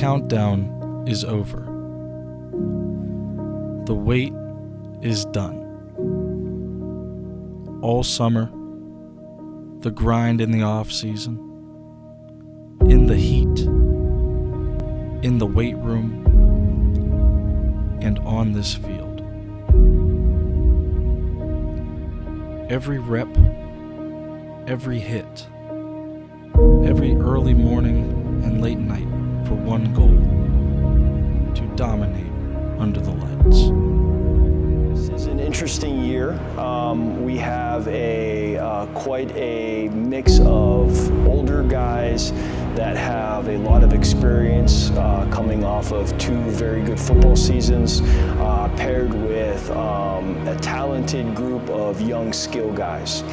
countdown is over. The wait is done. All summer, the grind in the off-season, in the heat, in the weight room, and on this field. Every rep, every hit, every early morning and late night for one goal: to dominate under the lights. This is an interesting year. We have quite a mix of older guys that have a lot of experience coming off of 2 very good football seasons, paired with a talented group of young skill guys.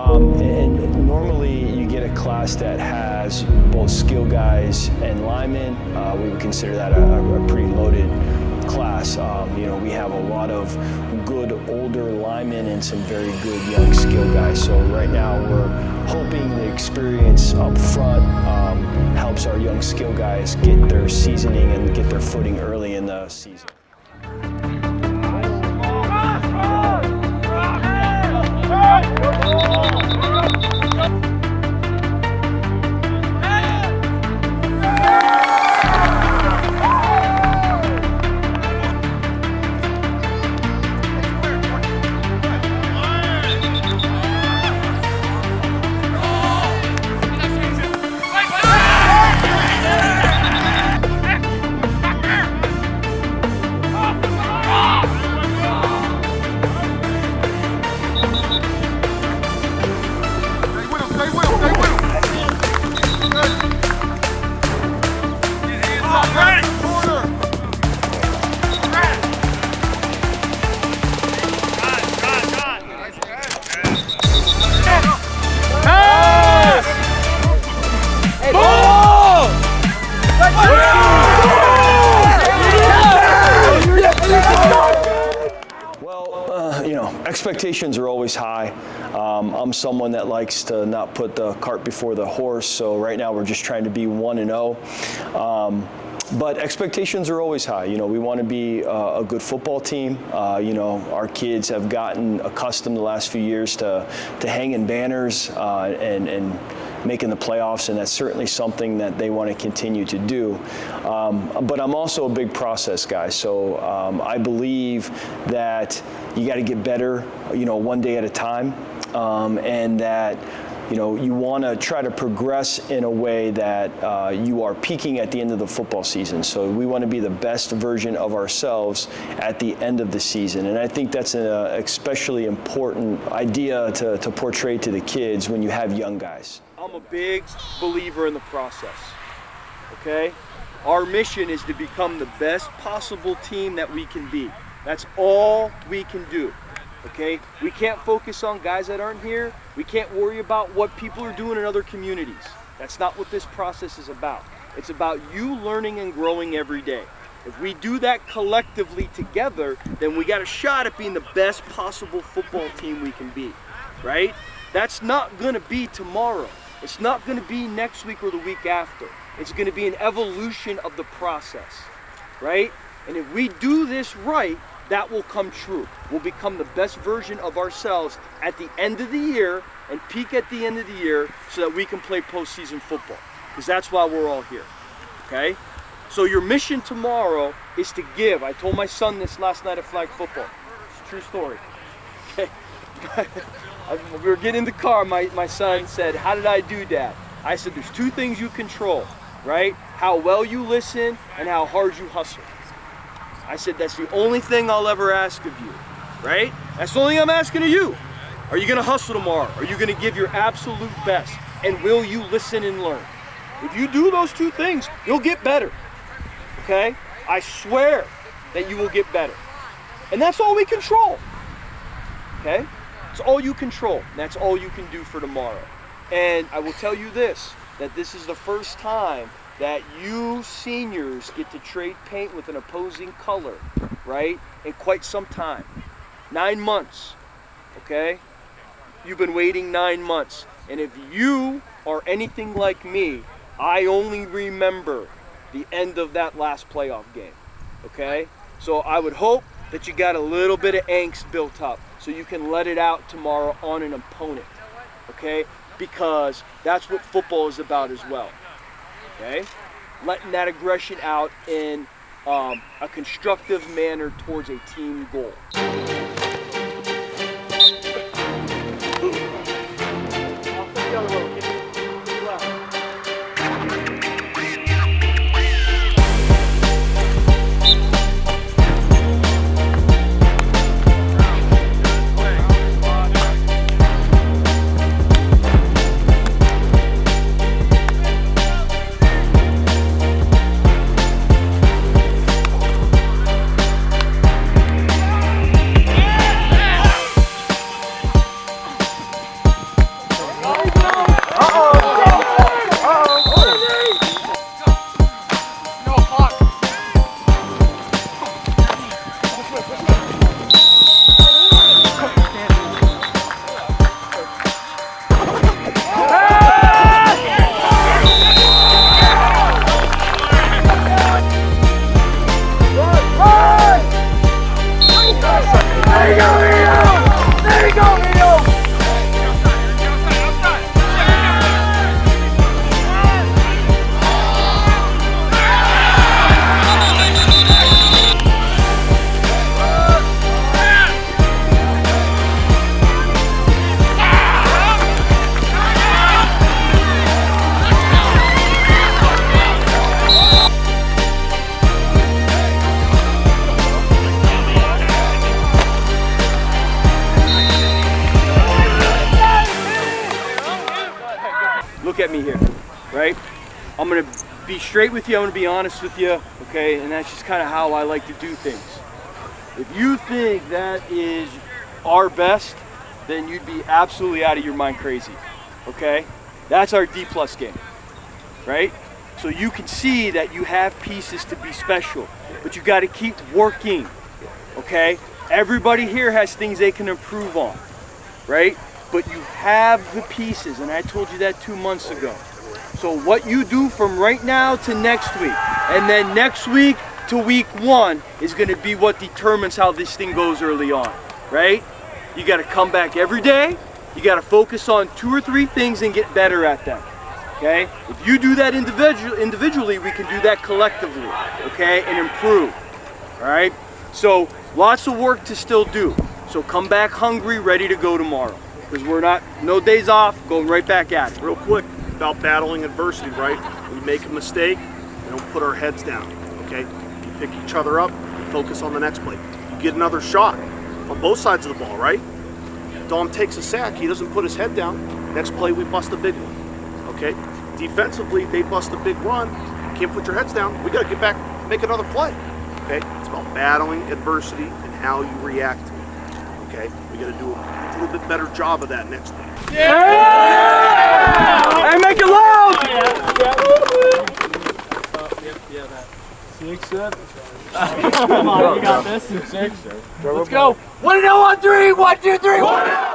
And normally you get a class that has both skill guys and linemen. We would consider that a pretty loaded class. We have a lot of good older linemen and some very good young skill guys. So right now we're hoping the experience up front helps our young skill guys get their seasoning and get their footing early in the season. Expectations are always high. I'm someone that likes to not put the cart before the horse, so right now we're just trying to be 1-0. But expectations are always high. We want to be a good football team. Our kids have gotten accustomed the last few years to hanging banners and making the playoffs, and that's certainly something that they want to continue to do. But I'm also a big process guy, so I believe that you got to get better, one day at a time, and that you want to try to progress in a way that you are peaking at the end of the football season. So we want to be the best version of ourselves at the end of the season. And I think that's an especially important idea to portray to the kids when you have young guys. I'm a big believer in the process, okay? Our mission is to become the best possible team that we can be. That's all we can do. Okay, we can't focus on guys that aren't here. We can't worry about what people are doing in other communities. That's not what this process is about. It's about you learning and growing every day. If we do that collectively together, then we got a shot at being the best possible football team we can be, right? That's not gonna be tomorrow. It's not gonna be next week or the week after. It's gonna be an evolution of the process, right? And if we do this right, that will come true. We'll become the best version of ourselves at the end of the year and peak at the end of the year so that we can play postseason football, because that's why we're all here, okay? So your mission tomorrow is to give. I told my son this last night at flag football. It's a true story, okay? We were getting in the car, my son said, "How did I do, Dad?" I said, "There's 2 things you control, right? How well you listen and how hard you hustle." I said, that's the only thing I'll ever ask of you, right? That's the only thing I'm asking of you. Are you gonna hustle tomorrow? Are you gonna give your absolute best? And will you listen and learn? If you do those 2 things, you'll get better, okay? I swear that you will get better. And that's all we control, okay? It's all you control, and that's all you can do for tomorrow. And I will tell you this, that this is the first time that you seniors get to trade paint with an opposing color, right? In quite some time. 9 months, okay? You've been waiting 9 months. And if you are anything like me, I only remember the end of that last playoff game, okay? So I would hope that you got a little bit of angst built up so you can let it out tomorrow on an opponent, okay? Because that's what football is about as well, okay? Letting that aggression out in a constructive manner towards a team goal. Look at me here, right? I'm gonna be straight with you, I'm gonna be honest with you, okay? And that's just kind of how I like to do things. If you think that is our best, then you'd be absolutely out of your mind crazy, okay? That's our D+ game, right? So you can see that you have pieces to be special, but you gotta keep working, okay? Everybody here has things they can improve on, right? But you have the pieces, and I told you that 2 months ago. So what you do from right now to next week, and then next week to week 1 is gonna be what determines how this thing goes early on, right? You gotta come back every day, you gotta focus on 2 or 3 things and get better at them, okay? If you do that individually, we can do that collectively, okay, and improve, all right? So lots of work to still do. So come back hungry, ready to go tomorrow. Because we're not, no days off, going right back at it. Real quick, about battling adversity, right? When we make a mistake, we don't put our heads down, okay? You pick each other up, you focus on the next play. You get another shot on both sides of the ball, right? Dom takes a sack, he doesn't put his head down. Next play, we bust a big one, okay? Defensively, they bust a big run. You can't put your heads down. We got to get back, make another play, okay? It's about battling adversity and how you react to it, okay? We got to do a little bit better job of that next week. Yeah! Hey, make it loud! Six, seven. Come on, you got this. 6. Let's go. 1-0 on 3. 1, 2, 3. 1-0.